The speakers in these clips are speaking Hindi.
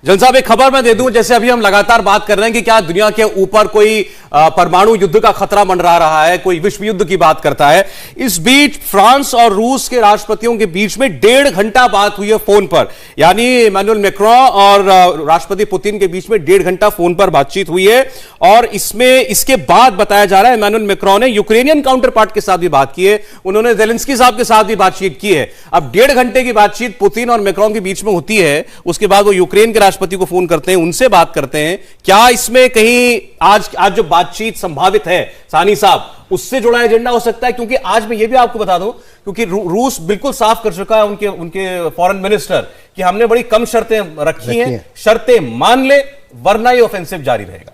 जन साहब, एक खबर मैं दे दूं, जैसे अभी हम लगातार बात कर रहे हैं कि क्या दुनिया के ऊपर कोई परमाणु युद्ध का खतरा मंडरा रहा है, कोई विश्व युद्ध की बात करता है। इस बीच फ्रांस और रूस के राष्ट्रपतियों के बीच में 1.5 घंटा बात हुई है फोन पर, यानी इमैनुअल मैक्रों और राष्ट्रपति पुतिन के बीच में 1.5 घंटा फोन पर बातचीत हुई है। और इसके बाद बताया जा रहा है इमैनुअल मैक्रों ने यूक्रेनियन काउंटर पार्ट के साथ भी बात की है, उन्होंने ज़ेलेंस्की साहब के साथ भी बातचीत की है। अब 1.5 घंटे की बातचीत पुतिन और मैक्रों के बीच में होती है, उसके बाद वो यूक्रेन के राष्ट्रपति को फोन करते हैं, उनसे बात करते हैं। क्या इसमें कहीं आज जो बातचीत संभावित है सानी साहब, उससे जुड़ा एजेंडा हो सकता है? क्योंकि आज मैं ये भी आपको बता दूं, क्योंकि रूस बिल्कुल साफ कर चुका है उनके फॉरेन मिनिस्टर कि हमने बड़ी कम शर्तें रखी हैं, शर्तें मान ले वरना ये ऑफेंसिव जारी रहेगा।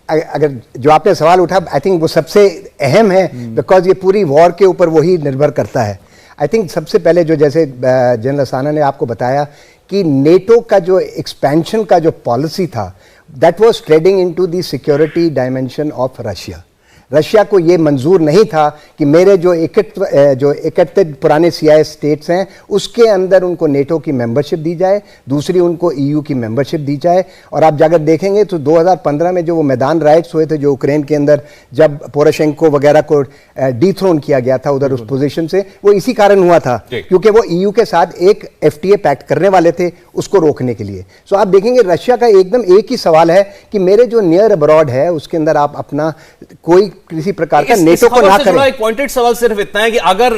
अगर जो आपने सवाल उठा, आई थिंक वो सबसे अहम है, बिकॉज ये पूरी वॉर के ऊपर वही निर्भर करता है। आई थिंक सबसे पहले जो जैसे जनरल असाना ने आपको बताया कि नेटो का जो एक्सपेंशन का जो पॉलिसी था, that was trading into the security dimension of Russia. Russia को ये मंजूर नहीं था कि मेरे जो 31 पुराने CIS स्टेट्स हैं उसके अंदर उनको नेटो की मेंबरशिप दी जाए, दूसरी उनको EU की मेंबरशिप दी जाए। और आप जाकर देखेंगे तो 2015 में जो वो मैदान राइट्स हुए थे जो यूक्रेन के अंदर, जब पोरोशेंको वगैरह को डिथ्रोन किया गया था उधर उस पोजीशन से, वो इसी कारण हुआ था क्योंकि वो EU के साथ एक FTA पैक्ट करने वाले थे उसको रोकने के लिए। सो आप देखेंगे रशिया का एकदम एक ही सवाल है कि मेरे जो नियर अब्रॉड है उसके अंदर आप अपना कोई किसी प्रकार का नेटो को ना करें। एक पॉइंटेड सवाल सिर्फ इतना है कि अगर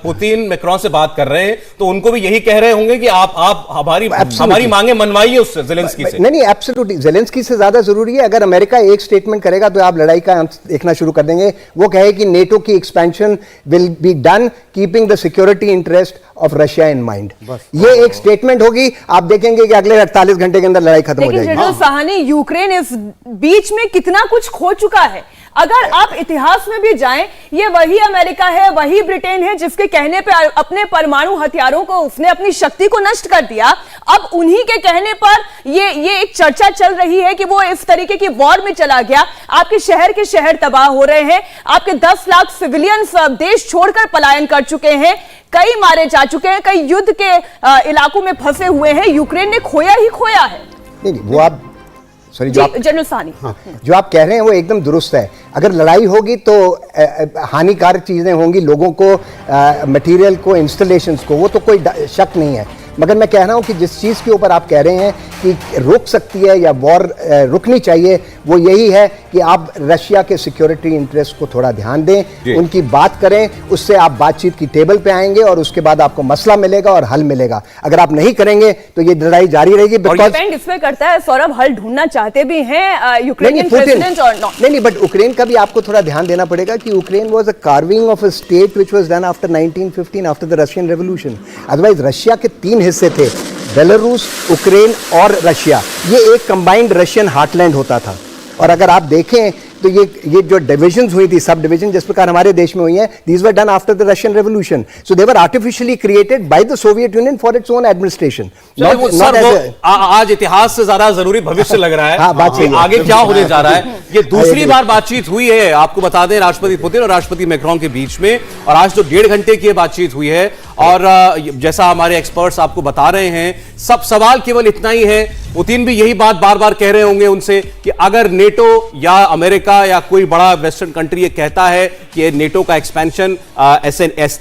पुतिन मैक्रों से बात कर रहे हैं तो उनको भी यही कह रहे होंगे कि आप हमारी मांगे मनवाइए उससे, ज़ेलेंस्की से। नहीं, एब्सोल्युटली ज़ेलेंस्की से ज्यादा जरूरी है। अगर अमेरिका एक स्टेटमेंट करेगा तो आप लड़ाई का अंत देखना शुरू कर देंगे। वो कहे कि नेटो की expansion will be done keeping the security interest of Russia in mind, ये एक स्टेटमेंट होगी। आप देखेंगे कि अगले 48 घंटे के अंदर लड़ाई खत्म हो जाएगी। जनरल साहनी, यूक्रेन इस बीच में कितना कुछ खो चुका है। अगर आप इतिहास में भी जाएं, ये वही अमेरिका है, वही ब्रिटेन है जिसके कहने पे अपने परमाणु हथियारों को, उसने अपनी शक्ति को नष्ट कर दिया। अब उन्हीं के कहने पर ये एक चर्चा चल रही है कि वो इस तरीके की वॉर में चला गया। आपके शहर के शहर तबाह हो रहे हैं, आपके 10 लाख सिविलियंस देश छोड़कर पलायन कर चुके हैं, कई मारे जा चुके हैं, कई युद्ध के इलाकों में फंसे हुए हैं। यूक्रेन ने खोया ही खोया है। नहीं, वो आप सॉरी जनरल सानी, जो आप कह रहे हैं वो एकदम दुरुस्त है। अगर लड़ाई होगी तो हानिकारक चीजें होंगी लोगों को, मटेरियल को, इंस्टॉलेशंस को, वो तो कोई शक नहीं है। मगर मैं कह रहा हूं कि जिस चीज़ के ऊपर आप कह रहे हैं कि रुक सकती है या वॉर रुकनी चाहिए, वो यही है कि आप रशिया के सिक्योरिटी इंटरेस्ट को थोड़ा ध्यान दें, उनकी बात करें, उससे आप बातचीत की टेबल पे आएंगे और उसके बाद आपको मसला मिलेगा और हल मिलेगा। अगर आप नहीं करेंगे तो ये लड़ाई जारी रहेगी। डिपेंड इसमें करता है सौरभ, हल ढूंढना चाहते भी हैं यूक्रेनियन प्रेसिडेंट और नहीं, बट यूक्रेन का भी आपको थोड़ा ध्यान देना पड़ेगा कि Ukraine was a carving of a state which was done after 1915, after the Russian revolution. Otherwise Russia के 3 हिस्से थे, बेलारूस, यूक्रेन और रशिया। ये एक कंबाइंड रशियन हार्टलैंड होता था। और अगर आप देखें तो ये जो डिविजन्स हुई थी, सब डिवीजन जिस प्रकार हमारे देश में हुई हैं, these were done after the Russian revolution, so they were artificially created by the Soviet union for its own administration. आज इतिहास से ज्यादा जरूरी भविष्य लग रहा है। हाँ, बात सही है। आगे क्या होने जा रहा है, ये दूसरी बार बातचीत हुई है, आपको बता दें, राष्ट्रपति पुतिन और राष्ट्रपति मैक्रों के बीच में। और आज तो 1.5 घंटे की बातचीत हुई है। और जैसा हमारे एक्सपर्ट्स आपको बता रहे हैं, सब सवाल केवल इतना ही है, पुतिन भी यही बात बार बार कह रहे होंगे उनसे कि अगर नेटो या अमेरिका या कोई बड़ा वेस्टर्न कंट्री ये कहता है कि नेटो का एक्सपेंशन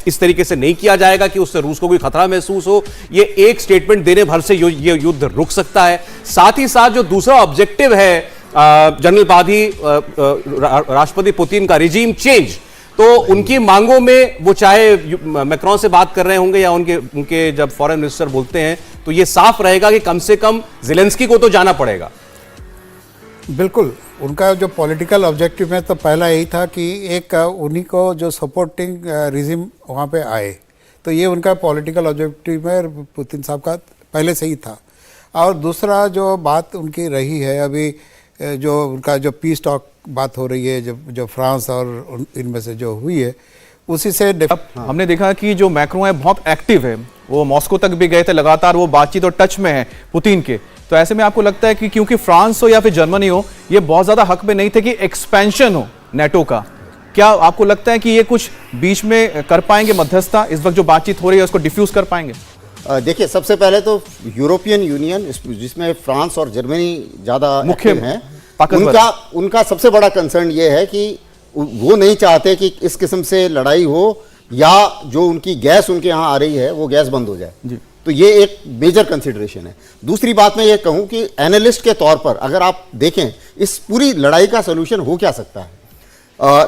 इस तरीके से नहीं किया जाएगा कि उससे रूस को कोई खतरा महसूस हो, ये एक स्टेटमेंट देने भर से ये युद्ध रुक सकता है। साथ ही साथ जो दूसरा ऑब्जेक्टिव है जनरल पाधी, राष्ट्रपति पुतिन का रिजीम चेंज, तो उनकी मांगों में वो चाहे मैक्रों से बात कर रहे होंगे या उनके जब फॉरेन मिनिस्टर बोलते हैं, तो ये साफ रहेगा कि कम से कम ज़ेलेंस्की को तो जाना पड़ेगा। बिल्कुल, उनका जो पॉलिटिकल ऑब्जेक्टिव है तो पहला यही था कि एक उन्हीं को जो सपोर्टिंग रिजिम वहाँ पे आए, तो ये उनका पॉलिटिकल ऑब्जेक्टिव है, पुतिन साहब का पहले से ही था। और दूसरा जो बात उनकी रही है अभी, जो उनका जो पीस टॉक बात हो रही है, जो फ्रांस और इनमें से जो हुई है, उसी से हमने देखा कि जो मैक्रों है बहुत एक्टिव है, वो मॉस्को तक भी गए थे, लगातार वो बातचीत और टच में है पुतिन के। तो ऐसे में आपको लगता है कि क्योंकि फ्रांस हो या फिर जर्मनी हो, ये बहुत ज्यादा हक में नहीं थे कि एक्सपेंशन हो नेटो का, क्या आपको लगता है कि ये कुछ बीच में कर पाएंगे मध्यस्थता, इस वक्त जो बातचीत हो रही है उसको डिफ्यूज कर पाएंगे? देखिए, सबसे पहले तो यूरोपियन यूनियन जिसमें फ्रांस और जर्मनी ज़्यादा मुख्य हैं, ताकतवर। उनका सबसे बड़ा कंसर्न ये है कि वो नहीं चाहते कि इस किस्म से लड़ाई हो या जो उनकी गैस उनके यहाँ आ रही है वो गैस बंद हो जाए। तो ये एक मेजर कंसिडरेशन है। दूसरी बात मैं ये कहूँ कि एनालिस्ट के तौर पर अगर आप देखें इस पूरी लड़ाई का सोल्यूशन हो क्या सकता है।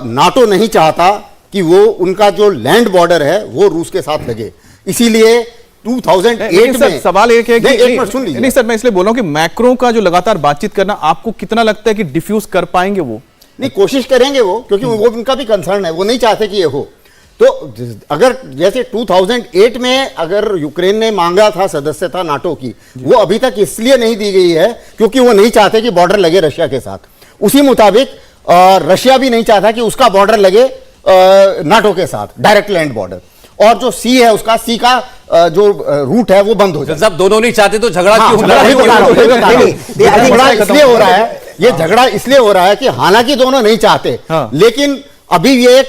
नाटो नहीं चाहता कि वो उनका जो लैंड बॉर्डर है वो रूस के साथ लगे, इसीलिए 2008 में सवाल एक है कि एक मिनट सुन लीजिए। नहीं सर, मैं इसलिए बोल रहा हूं कि मैक्रो का जो लगातार बातचीत करना, आपको कितना लगता है कि डिफ्यूज कर पाएंगे वो? नहीं, कोशिश करेंगे वो, क्योंकि वो उनका भी कंसर्न है, वो नहीं चाहते कि ये हो। तो अगर जैसे 2008 में अगर यूक्रेन ने मांगा था सदस्यता नाटो की, वो अभी तक इसलिए नहीं दी गई है क्योंकि वो नहीं चाहते कि बॉर्डर लगे रशिया के साथ। उसी मुताबिक रशिया भी नहीं चाहता कि उसका बॉर्डर लगे नाटो के साथ, डायरेक्ट लैंड बॉर्डर। और जो सी है उसका, सी का जो रूट है वो बंद हो जाए। जब दोनों नहीं चाहते तो झगड़ा हाँ, क्यों? झगड़ा इसलिए हो रहा है, ये झगड़ा इसलिए हो रहा है कि हालांकि दोनों नहीं चाहते, लेकिन अभी ये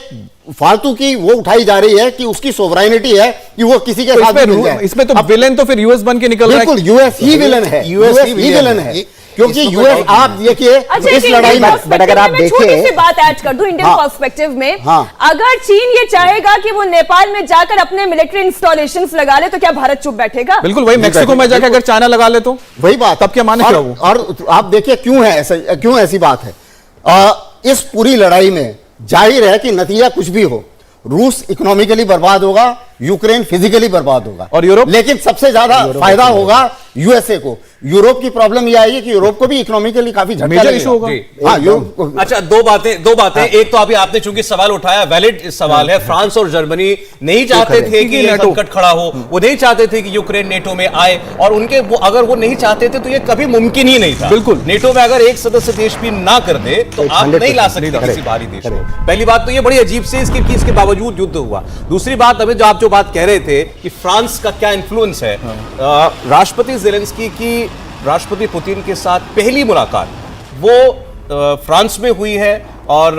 फालतू की वो उठाई जा रही है कि उसकी सोवरेनिटी है कि वो किसी के साथ मिल जाए। इसमें तो विलेन तो फिर यूएस बन के निकल रहा है। बिल्कुल, यूएस ही विलन है, यूएस ही विलन है, क्योंकि यूएस आप देखिए इस लड़ाई में, बट अगर आप देखें, छोटी सी बात ऐड कर दूं इंडियन पर्सपेक्टिव में, अगर चीन ये चाहेगा कि वो नेपाल में जाकर अपने मिलिट्री इंस्टॉलेशंस लगा ले तो क्या भारत चुप बैठेगा? बिल्कुल, वही मेक्सिको में जाकर अगर चाइना लगा ले तो वही बात, तब क्या मानेगा वो? और आप देखिए क्यों है ऐसा, क्यों ऐसी बात है। इस पूरी लड़ाई में जाहिर है कि नतीजा कुछ भी हो, रूस इकोनॉमिकली बर्बाद होगा, यूक्रेन फिजिकली बर्बाद होगा, और यूरोप, लेकिन सबसे ज्यादा फायदा होगा यूएसए को। यूरोप की प्रॉब्लम यह आएगी कि यूरोप को भी इकोनॉमिकली काफी झटका इशू होगा। हाँ, अच्छा, दो बातें। एक तो अभी आपने चूंकि सवाल उठाया, वैलिड सवाल है। फ्रांस और जर्मनी नहीं चाहते थे कि ये संकट खड़ा हो, वो नहीं चाहते थे कि यूक्रेन नेटो में आए, और उनके अगर वो नहीं चाहते थे तो ये कभी मुमकिन ही नहीं था। बिल्कुल, नेटो में अगर एक सदस्य देश भी ना कर दे तो आप नहीं ला सकते किसी बाहरी देश को। पहली बात तो ये बड़ी अजीब सी इसके बावजूद युद्ध हुआ। दूसरी बात, अभी जो आप जो बात कह रहे थे कि फ्रांस का क्या इन्फ्लुएंस है, राष्ट्रपति जेलेंस्की की राष्ट्रपति पुतिन के साथ पहली मुलाकात वो फ्रांस में हुई है, और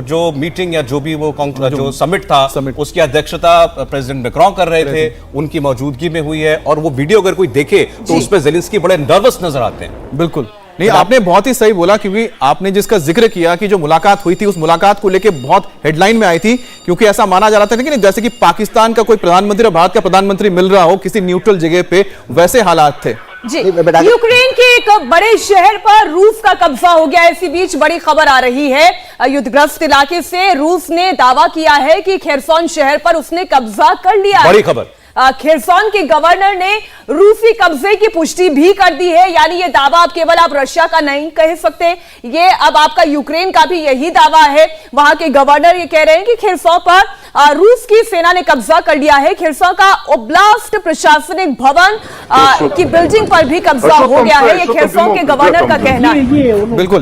जो मीटिंग या जो भी वो जो समिट था उसकी अध्यक्षता प्रेसिडेंट मैक्रोन कर रहे थे, उनकी मौजूदगी में हुई है। और वो वीडियो अगर कोई देखे तो उसमें जेलेंस्की बड़े नर्वस नजर आते हैं। बिल्कुल नहीं, आपने बहुत ही सही बोला, क्योंकि आपने जिसका जिक्र किया कि जो मुलाकात हुई थी, उस मुलाकात को लेके बहुत हेडलाइन में आई थी, क्योंकि ऐसा माना जा रहा था कि जैसे कि पाकिस्तान का कोई प्रधानमंत्री और भारत का प्रधानमंत्री मिल रहा हो किसी न्यूट्रल जगह पे, वैसे हालात थे। जी, यूक्रेन के एक बड़े शहर पर रूस का कब्जा हो गया। इसी बीच बड़ी खबर आ रही है युद्धग्रस्त इलाके से। रूस ने दावा किया है कि खेरसोन शहर पर उसने कब्जा कर लिया है। बड़ी खबर। खेरसोन के गवर्नर ने रूसी कब्जे की पुष्टि भी कर दी है, यानी ये दावा अब केवल आप रशिया का नहीं कह सकते, ये अब आपका यूक्रेन का भी यही दावा है। वहां के गवर्नर ये कह रहे हैं कि खेरसोन पर रूस की सेना ने कब्जा कर लिया है। खेरसोन का ओब्लास्ट प्रशासनिक भवन की बिल्डिंग पर भी कब्जा हो गया है, ये खेरसोन के गवर्नर का कहना है। बिल्कुल,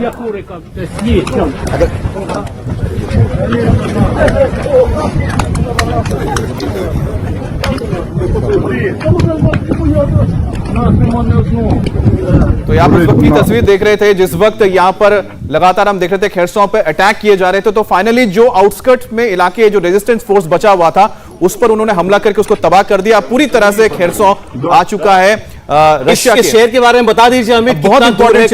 तो यहाँ पर उस वक्त की तस्वीर देख रहे थे जिस वक्त यहाँ पर लगातार हम देख रहे थे खेरसों पे अटैक किए जा रहे थे, तो फाइनली जो आउटस्कर्ट में इलाके जो रेजिस्टेंस फोर्स बचा हुआ था उस पर उन्होंने हमला करके उसको तबाह कर दिया। पूरी तरह से खेरसों आ चुका है। रशिया के शहर के बारे में बता दीजिए हमें, बहुत इंपॉर्टेंट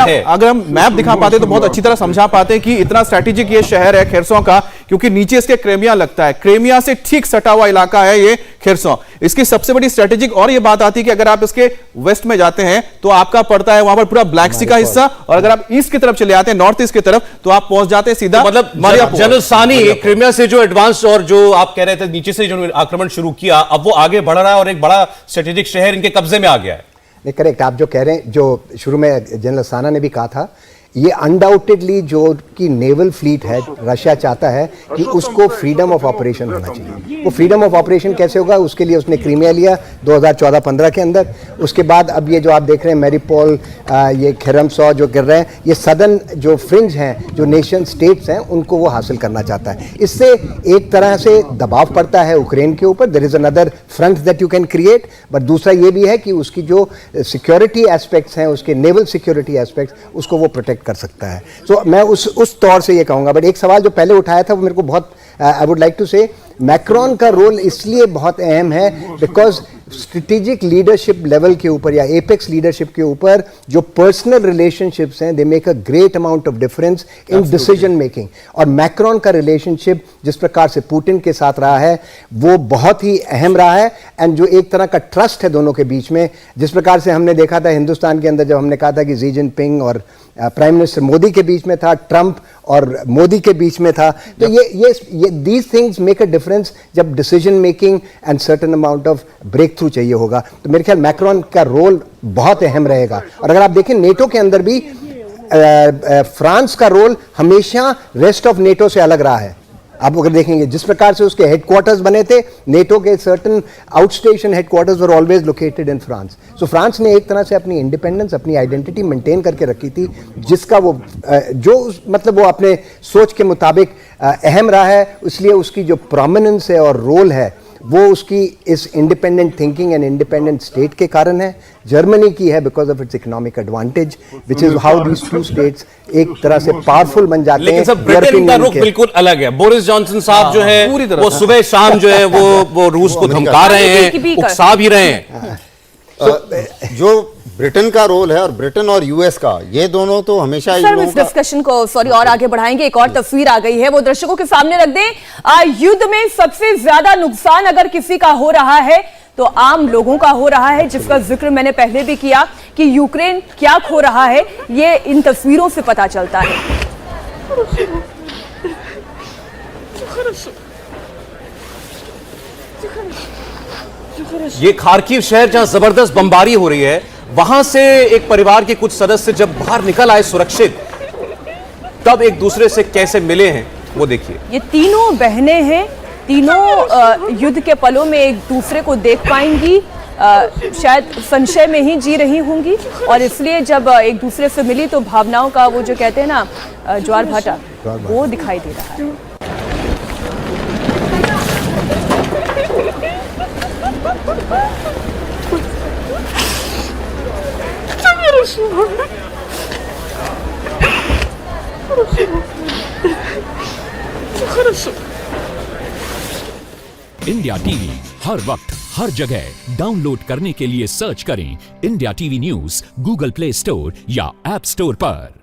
है। अगर हम मैप दिखा पाते तो बहुत अच्छी तरह समझा पाते कि इतना स्ट्रेटेजिक ये शहर है खेरसों का, क्योंकि नीचे इसके क्रेमिया लगता है, क्रेमिया से ठीक सटा हुआ इलाका है ये खेरसों। इसकी सबसे बड़ी स्ट्रेटेजिक और ये बात आती है कि अगर आप इसके वेस्ट में जाते हैं तो आपका पड़ता है वहां पर पूरा ब्लैक सी का हिस्सा, और अगर आप ईस्ट की तरफ चले आते हैं, नॉर्थ ईस्ट की तरफ, तो आप पहुंच जाते हैं सीधा मतलब जनरल सानी क्रीमिया से जो एडवांस और जो आप कह रहे थे नीचे से जो आक्रमण शुरू किया, अब वो आगे बढ़ रहा है और एक बड़ा स्ट्रेटेजिक शहर इनके कब्जे में आ गया है। नहीं, करेक्ट, आप जो कह रहे हैं, जो शुरू में जनरल साना ने भी कहा था, ये अनडाउटेडली जो कि नेवल फ्लीट है, रशिया चाहता है कि उसको फ्रीडम ऑफ ऑपरेशन होना चाहिए। वो फ्रीडम ऑफ ऑपरेशन कैसे होगा, उसके लिए उसने क्रीमिया लिया 2014-15 के अंदर। उसके बाद अब ये जो आप देख रहे हैं मैरीपोल, ये खेरमसो जो कर रहे हैं, ये सदर्न जो फ्रिंज हैं, जो नेशन स्टेट्स हैं, उनको वो हासिल करना चाहता है। इससे एक तरह से दबाव पड़ता है यूक्रेन के ऊपर, there is another front that you can create. But दूसरा ये भी है कि उसकी जो सिक्योरिटी एस्पेक्ट्स हैं, उसके नेवल सिक्योरिटी एस्पेक्ट्स, उसको वो प्रोटेक्ट कर सकता है। तो मैं उस तौर से ये कहूँगा। बट एक सवाल जो पहले उठाया था वो मेरे को बहुत आई वुड लाइक टू से मैक्रोन का रोल इसलिए बहुत अहम है बिकॉज स्ट्रेटेजिक लीडरशिप लेवल के ऊपर या एपेक्स लीडरशिप के ऊपर जो पर्सनल रिलेशनशिप्स हैं they make a great amount of difference in decision making. और मैक्रोन का रिलेशनशिप जिस प्रकार से पुतिन के साथ रहा है वो बहुत ही अहम रहा है, एंड जो एक तरह का ट्रस्ट है दोनों के बीच में, जिस प्रकार से हमने देखा था हिंदुस्तान के अंदर जब हमने कहा था कि शी जिनपिंग और प्राइम मिनिस्टर मोदी के बीच में था, ट्रंप और मोदी के बीच में था, तो ये these things make a difference जब decision making and certain amount of breakthrough चाहिए होगा। तो मेरे ख्याल मैक्रोन का रोल बहुत अहम रहेगा। और अगर आप देखें नेटो के अंदर भी फ्रांस का रोल हमेशा रेस्ट ऑफ नेटो से अलग रहा है। आप अगर देखेंगे जिस प्रकार से उसके हेडक्वार्टर्स बने थे, नेटो के certain outstation headquarters were always located in France. So France ने एक तरह से अपनी इंडिपेंडेंस, अपनी आइडेंटिटी मेंटेन करके रखी थी, जिसका वो मतलब वो अपने सोच के मुताबिक अहम रहा है। इसलिए उसकी जो प्रोमिनेंस है और रोल है वो उसकी इस independent thinking and independent state के कारण है। जर्मनी की है because of its economic advantage, which is how these two states एक तरह से पावरफुल बन जाते हैं। लेकिन सब ब्रिटेन का रुख बिल्कुल अलग है। बोरिस जॉनसन साहब जो है वो सुबह शाम जो है वो रूस को धमका रहे हैं, उकसा भी रहे हैं। जो ब्रिटेन का रोल है और ब्रिटेन और यूएस का, ये दोनों तो हमेशा सर इस डिस्कशन को और आगे बढ़ाएंगे। एक और तस्वीर आ गई है, वो दर्शकों के सामने रख दें। युद्ध में सबसे ज्यादा नुकसान अगर किसी का हो रहा है तो आम लोगों का हो रहा है, जिसका जिक्र मैंने पहले भी किया कि यूक्रेन क्या खो रहा है ये इन तस्वीरों से पता चलता है। ये खार्किव शहर जहां जबरदस्त बमबारी हो रही है, वहां से एक परिवार के कुछ सदस्य जब बाहर निकल आए सुरक्षित, तब एक दूसरे से कैसे मिले हैं वो देखिए। ये तीनों बहनें हैं, तीनों युद्ध के पलों में एक दूसरे को देख पाएंगी, शायद संशय में ही जी रही होंगी, और इसलिए जब एक दूसरे से मिली तो भावनाओं का वो जो कहते हैं ना ज्वार भाटा, वो दिखाई दे रहा है। इंडिया टीवी हर वक्त हर जगह डाउनलोड करने के लिए सर्च करें India TV news Google play store या ऐप स्टोर पर।